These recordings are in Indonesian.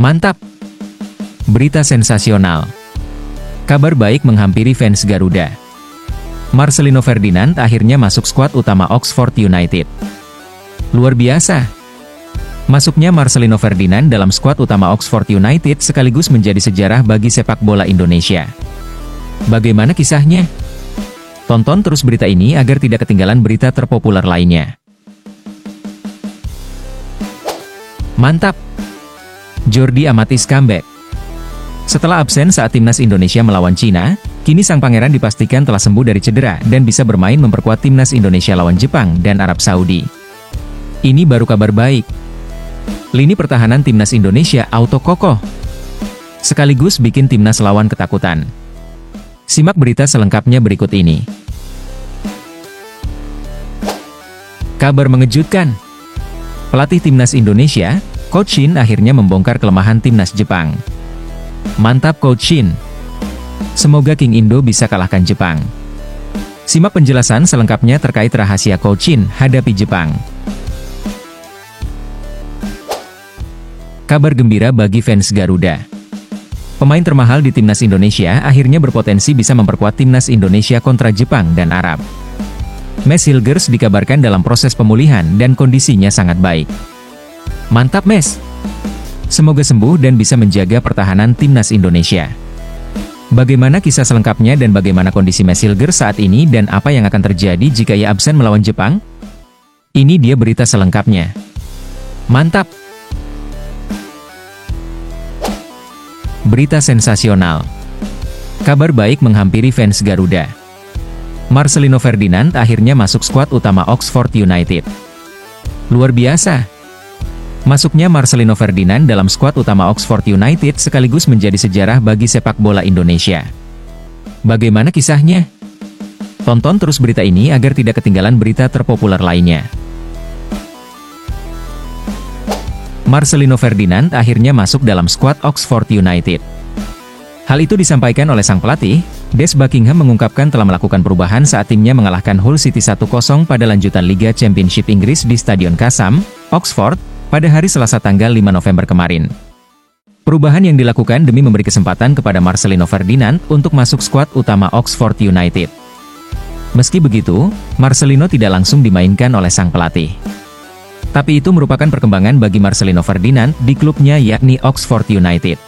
Mantap! Berita sensasional. Kabar baik menghampiri fans Garuda. Marcelino Ferdinand akhirnya masuk skuad utama Oxford United. Luar biasa! Masuknya Marcelino Ferdinand dalam skuad utama Oxford United sekaligus menjadi sejarah bagi sepak bola Indonesia. Bagaimana kisahnya? Tonton terus berita ini agar tidak ketinggalan berita terpopuler lainnya. Mantap! Jordi Amatis comeback. Setelah absen saat timnas Indonesia melawan Cina, kini sang pangeran dipastikan telah sembuh dari cedera dan bisa bermain memperkuat timnas Indonesia lawan Jepang dan Arab Saudi. Ini baru kabar baik. Lini pertahanan timnas Indonesia auto kokoh, sekaligus bikin timnas lawan ketakutan. Simak berita selengkapnya berikut ini. Kabar mengejutkan. Pelatih timnas Indonesia, Coach Shin akhirnya membongkar kelemahan timnas Jepang. Mantap Coach Shin. Semoga King Indo bisa kalahkan Jepang. Simak penjelasan selengkapnya terkait rahasia Coach Shin hadapi Jepang. Kabar gembira bagi fans Garuda. Pemain termahal di timnas Indonesia akhirnya berpotensi bisa memperkuat timnas Indonesia kontra Jepang dan Arab. Mes Hilgers dikabarkan dalam proses pemulihan dan kondisinya sangat baik. Mantap Mes! Semoga sembuh dan bisa menjaga pertahanan timnas Indonesia. Bagaimana kisah selengkapnya dan bagaimana kondisi Mes Hilgers saat ini dan apa yang akan terjadi jika ia absen melawan Jepang? Ini dia berita selengkapnya. Mantap! Berita sensasional. Kabar baik menghampiri fans Garuda. Marcelino Ferdinand akhirnya masuk skuad utama Oxford United. Luar biasa! Masuknya Marcelino Ferdinand dalam skuad utama Oxford United sekaligus menjadi sejarah bagi sepak bola Indonesia. Bagaimana kisahnya? Tonton terus berita ini agar tidak ketinggalan berita terpopuler lainnya. Marcelino Ferdinand akhirnya masuk dalam skuad Oxford United. Hal itu disampaikan oleh sang pelatih, Des Buckingham mengungkapkan telah melakukan perubahan saat timnya mengalahkan Hull City 1-0 pada lanjutan Liga Championship Inggris di Stadion Kasam, Oxford, pada hari Selasa tanggal 5 November kemarin. Perubahan yang dilakukan demi memberi kesempatan kepada Marcelino Ferdinand untuk masuk skuad utama Oxford United. Meski begitu, Marcelino tidak langsung dimainkan oleh sang pelatih. Tapi itu merupakan perkembangan bagi Marcelino Ferdinand di klubnya yakni Oxford United.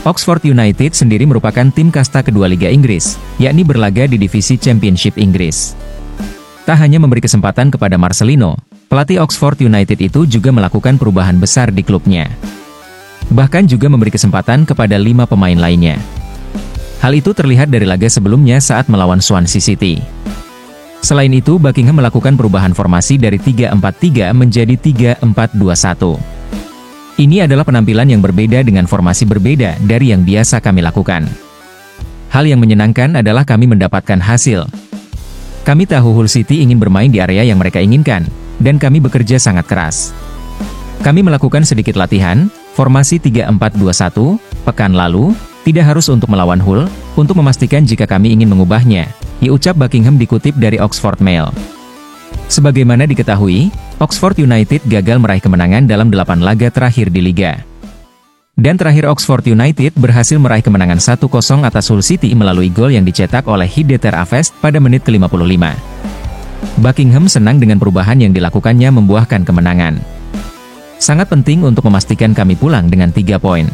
Oxford United sendiri merupakan tim kasta kedua Liga Inggris, yakni berlaga di divisi Championship Inggris. Tak hanya memberi kesempatan kepada Marcelino, pelatih Oxford United itu juga melakukan perubahan besar di klubnya. Bahkan juga memberi kesempatan kepada 5 pemain lainnya. Hal itu terlihat dari laga sebelumnya saat melawan Swansea City. Selain itu, Buckingham melakukan perubahan formasi dari 3-4-3 menjadi 3-4-2-1. Ini adalah penampilan yang berbeda dengan formasi berbeda dari yang biasa kami lakukan. Hal yang menyenangkan adalah kami mendapatkan hasil. Kami tahu Hull City ingin bermain di area yang mereka inginkan, dan kami bekerja sangat keras. Kami melakukan sedikit latihan, formasi 3-4-2-1, pekan lalu, tidak harus untuk melawan Hull, untuk memastikan jika kami ingin mengubahnya, diucap Buckingham dikutip dari Oxford Mail. Sebagaimana diketahui, Oxford United gagal meraih kemenangan dalam 8 laga terakhir di Liga. Dan terakhir Oxford United berhasil meraih kemenangan 1-0 atas Hull City melalui gol yang dicetak oleh Hideter Avest pada menit ke-55. Buckingham senang dengan perubahan yang dilakukannya membuahkan kemenangan. Sangat penting untuk memastikan kami pulang dengan 3 poin.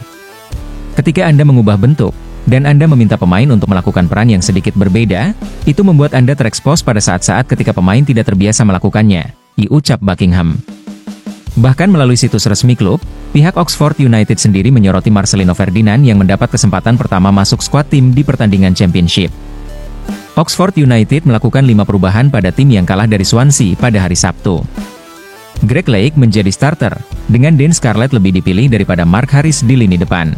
Ketika Anda mengubah bentuk, dan Anda meminta pemain untuk melakukan peran yang sedikit berbeda, itu membuat Anda terekspos pada saat-saat ketika pemain tidak terbiasa melakukannya, diucap Buckingham. Bahkan melalui situs resmi klub, pihak Oxford United sendiri menyoroti Marcelino Ferdinand yang mendapat kesempatan pertama masuk skuad tim di pertandingan Championship. Oxford United melakukan 5 perubahan pada tim yang kalah dari Swansea pada hari Sabtu. Greg Lake menjadi starter, dengan Dan Scarlett lebih dipilih daripada Mark Harris di lini depan.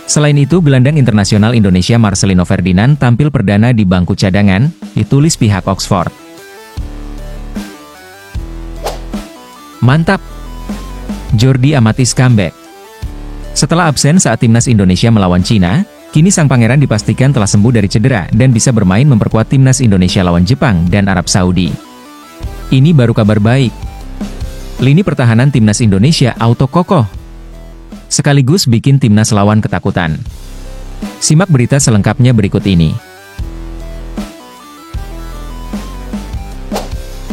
Selain itu, gelandang internasional Indonesia Marcelino Ferdinand tampil perdana di bangku cadangan, ditulis pihak Oxford. Mantap! Jordi Amatis comeback. Setelah absen saat timnas Indonesia melawan Cina, kini sang pangeran dipastikan telah sembuh dari cedera dan bisa bermain memperkuat timnas Indonesia lawan Jepang dan Arab Saudi. Ini baru kabar baik. Lini pertahanan timnas Indonesia auto kokoh, sekaligus bikin timnas lawan ketakutan. Simak berita selengkapnya berikut ini.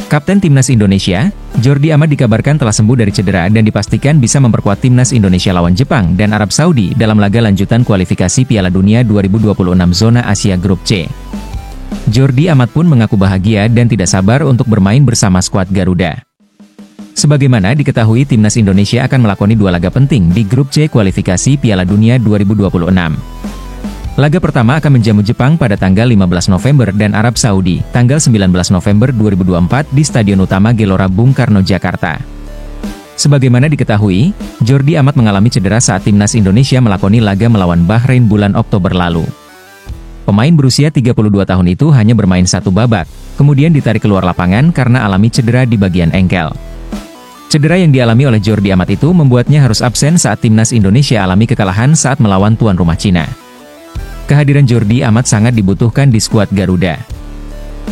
Kapten Timnas Indonesia, Jordi Amat dikabarkan telah sembuh dari cedera dan dipastikan bisa memperkuat Timnas Indonesia lawan Jepang dan Arab Saudi dalam laga lanjutan kualifikasi Piala Dunia 2026 Zona Asia Grup C. Jordi Amat pun mengaku bahagia dan tidak sabar untuk bermain bersama skuad Garuda. Sebagaimana diketahui, Timnas Indonesia akan melakoni 2 laga penting di Grup C kualifikasi Piala Dunia 2026. Laga pertama akan menjamu Jepang pada tanggal 15 November dan Arab Saudi, tanggal 19 November 2024 di Stadion Utama Gelora Bung Karno, Jakarta. Sebagaimana diketahui, Jordi Amat mengalami cedera saat Timnas Indonesia melakoni laga melawan Bahrain bulan Oktober lalu. Pemain berusia 32 tahun itu hanya bermain 1 babak, kemudian ditarik keluar lapangan karena alami cedera di bagian engkel. Cedera yang dialami oleh Jordi Amat itu membuatnya harus absen saat Timnas Indonesia alami kekalahan saat melawan tuan rumah Cina. Kehadiran Jordi Amat sangat dibutuhkan di skuad Garuda.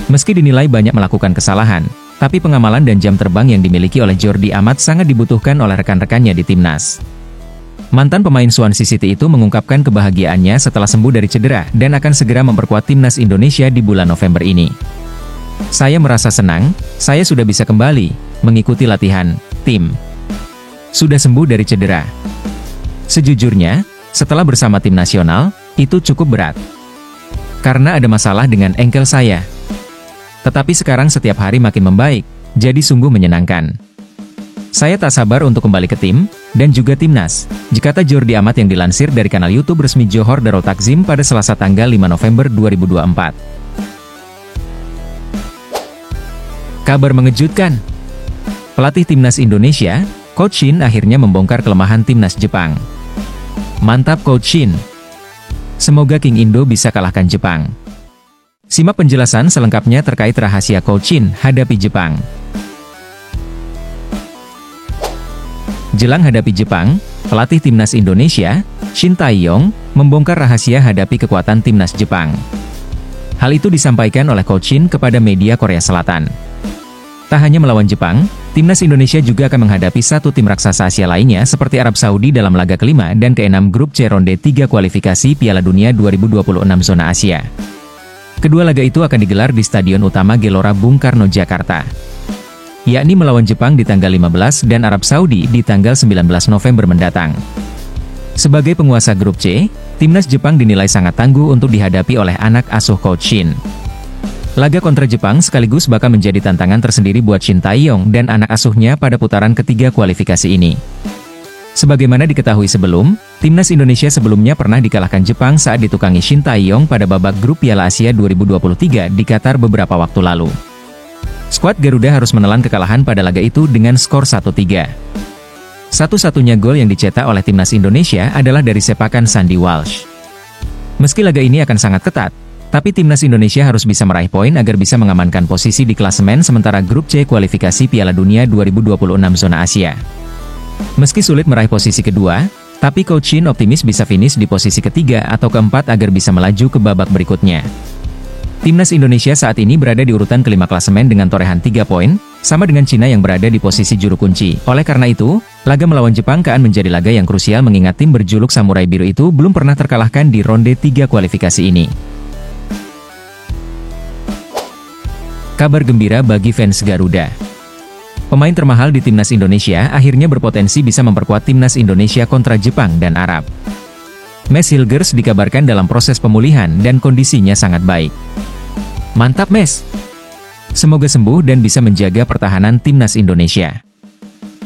Meski dinilai banyak melakukan kesalahan, tapi pengamalan dan jam terbang yang dimiliki oleh Jordi Amat sangat dibutuhkan oleh rekan-rekannya di timnas. Mantan pemain Swansea City itu mengungkapkan kebahagiaannya setelah sembuh dari cedera dan akan segera memperkuat Timnas Indonesia di bulan November ini. Saya merasa senang, saya sudah bisa kembali mengikuti latihan tim. Sudah sembuh dari cedera. Sejujurnya, setelah bersama tim nasional, itu cukup berat. Karena ada masalah dengan engkel saya. Tetapi sekarang setiap hari makin membaik, jadi sungguh menyenangkan. Saya tak sabar untuk kembali ke tim, dan juga timnas, kata Jordi Amat yang dilansir dari kanal YouTube resmi Johor Darul Takzim pada Selasa tanggal 5 November 2024. Kabar mengejutkan. Pelatih Timnas Indonesia, Coach Shin akhirnya membongkar kelemahan Timnas Jepang. Mantap Coach Shin. Semoga King Indo bisa kalahkan Jepang. Simak penjelasan selengkapnya terkait rahasia Coach Shin hadapi Jepang. Jelang hadapi Jepang, pelatih Timnas Indonesia, Shin Tae-yong, membongkar rahasia hadapi kekuatan Timnas Jepang. Hal itu disampaikan oleh Coach Shin kepada media Korea Selatan. Tak hanya melawan Jepang, Timnas Indonesia juga akan menghadapi satu tim raksasa Asia lainnya seperti Arab Saudi dalam laga kelima dan ke-6 Grup C Ronde 3 kualifikasi Piala Dunia 2026 Zona Asia. Kedua laga itu akan digelar di Stadion Utama Gelora Bung Karno, Jakarta. Yakni melawan Jepang di tanggal 15 dan Arab Saudi di tanggal 19 November mendatang. Sebagai penguasa Grup C, Timnas Jepang dinilai sangat tangguh untuk dihadapi oleh anak asuh Coach Shin. Laga kontra Jepang sekaligus bakal menjadi tantangan tersendiri buat Shin Tae-yong dan anak asuhnya pada putaran ketiga kualifikasi ini. Sebagaimana diketahui sebelum, Timnas Indonesia sebelumnya pernah dikalahkan Jepang saat ditukangi Shin Tae-yong pada babak grup Piala Asia 2023 di Qatar beberapa waktu lalu. Skuad Garuda harus menelan kekalahan pada laga itu dengan skor 1-3. Satu-satunya gol yang dicetak oleh Timnas Indonesia adalah dari sepakan Sandy Walsh. Meski laga ini akan sangat ketat, tapi Timnas Indonesia harus bisa meraih poin agar bisa mengamankan posisi di klasemen sementara Grup C kualifikasi Piala Dunia 2026 Zona Asia. Meski sulit meraih posisi kedua, tapi Coach Shin optimis bisa finish di posisi ketiga atau keempat agar bisa melaju ke babak berikutnya. Timnas Indonesia saat ini berada di urutan kelima klasemen dengan torehan 3 poin, sama dengan Cina yang berada di posisi juru kunci. Oleh karena itu, laga melawan Jepang akan menjadi laga yang krusial mengingat tim berjuluk Samurai Biru itu belum pernah terkalahkan di ronde 3 kualifikasi ini. Kabar gembira bagi fans Garuda. Pemain termahal di Timnas Indonesia akhirnya berpotensi bisa memperkuat Timnas Indonesia kontra Jepang dan Arab. Mes Hilgers dikabarkan dalam proses pemulihan dan kondisinya sangat baik. Mantap Mes! Semoga sembuh dan bisa menjaga pertahanan Timnas Indonesia.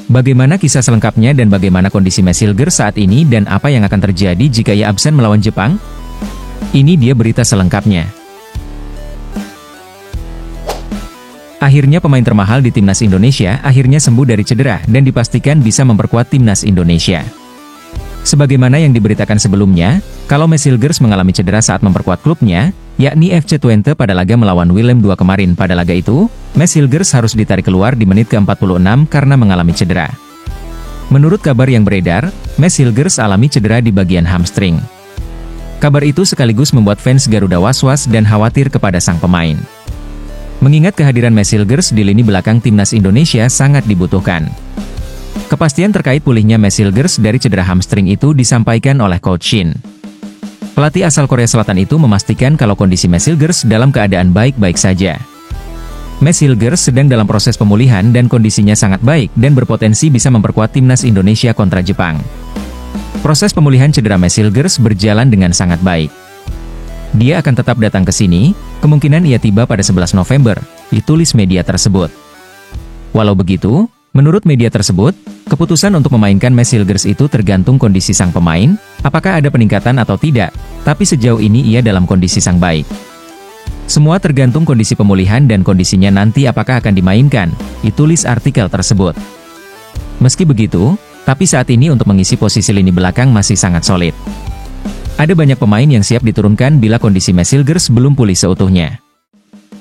Bagaimana kisah selengkapnya dan bagaimana kondisi Mes Hilgers saat ini dan apa yang akan terjadi jika ia absen melawan Jepang? Ini dia berita selengkapnya. Akhirnya pemain termahal di Timnas Indonesia akhirnya sembuh dari cedera dan dipastikan bisa memperkuat Timnas Indonesia. Sebagaimana yang diberitakan sebelumnya, kalau Mes Hilgers mengalami cedera saat memperkuat klubnya, yakni FC Twente pada laga melawan Willem II kemarin. Pada laga itu, Mes Hilgers harus ditarik keluar di menit ke-46 karena mengalami cedera. Menurut kabar yang beredar, Mes Hilgers alami cedera di bagian hamstring. Kabar itu sekaligus membuat fans Garuda was-was dan khawatir kepada sang pemain. Mengingat kehadiran Mes Hilgers di lini belakang Timnas Indonesia sangat dibutuhkan. Kepastian terkait pulihnya Max Hilgers dari cedera hamstring itu disampaikan oleh Coach Shin. Pelatih asal Korea Selatan itu memastikan kalau kondisi Max Hilgers dalam keadaan baik-baik saja. Max Hilgers sedang dalam proses pemulihan dan kondisinya sangat baik dan berpotensi bisa memperkuat timnas Indonesia kontra Jepang. Proses pemulihan cedera Max Hilgers berjalan dengan sangat baik. Dia akan tetap datang ke sini, kemungkinan ia tiba pada 11 November, ditulis media tersebut. Walau begitu, menurut media tersebut, keputusan untuk memainkan Max Hilgers itu tergantung kondisi sang pemain, apakah ada peningkatan atau tidak, tapi sejauh ini ia dalam kondisi sang baik. Semua tergantung kondisi pemulihan dan kondisinya nanti apakah akan dimainkan, ditulis artikel tersebut. Meski begitu, tapi saat ini untuk mengisi posisi lini belakang masih sangat solid. Ada banyak pemain yang siap diturunkan bila kondisi Max Hilgers belum pulih seutuhnya.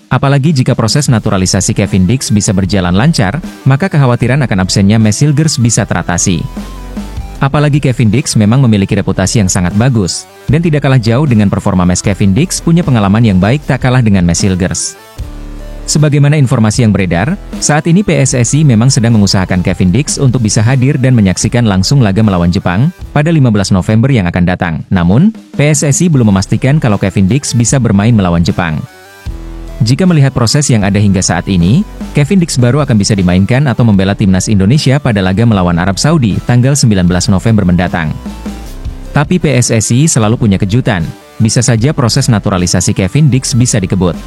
Apalagi jika proses naturalisasi Kevin Dix bisa berjalan lancar, maka kekhawatiran akan absennya Max Hilgers bisa teratasi. Apalagi Kevin Dix memang memiliki reputasi yang sangat bagus, dan tidak kalah jauh dengan performa Max. Kevin Dix punya pengalaman yang baik tak kalah dengan Max Hilgers. Sebagaimana informasi yang beredar, saat ini PSSI memang sedang mengusahakan Kevin Dix untuk bisa hadir dan menyaksikan langsung laga melawan Jepang pada 15 November yang akan datang. Namun, PSSI belum memastikan kalau Kevin Dix bisa bermain melawan Jepang. Jika melihat proses yang ada hingga saat ini, Kevin Dix baru akan bisa dimainkan atau membela timnas Indonesia pada laga melawan Arab Saudi tanggal 19 November mendatang. Tapi PSSI selalu punya kejutan, bisa saja proses naturalisasi Kevin Dix bisa dikebut.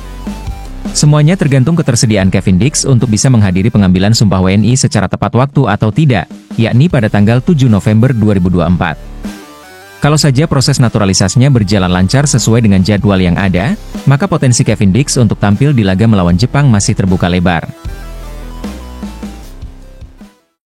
Semuanya tergantung ketersediaan Kevin Dix untuk bisa menghadiri pengambilan sumpah WNI secara tepat waktu atau tidak, yakni pada tanggal 7 November 2024. Kalau saja proses naturalisasinya berjalan lancar sesuai dengan jadwal yang ada, maka potensi Kevin Dix untuk tampil di laga melawan Jepang masih terbuka lebar.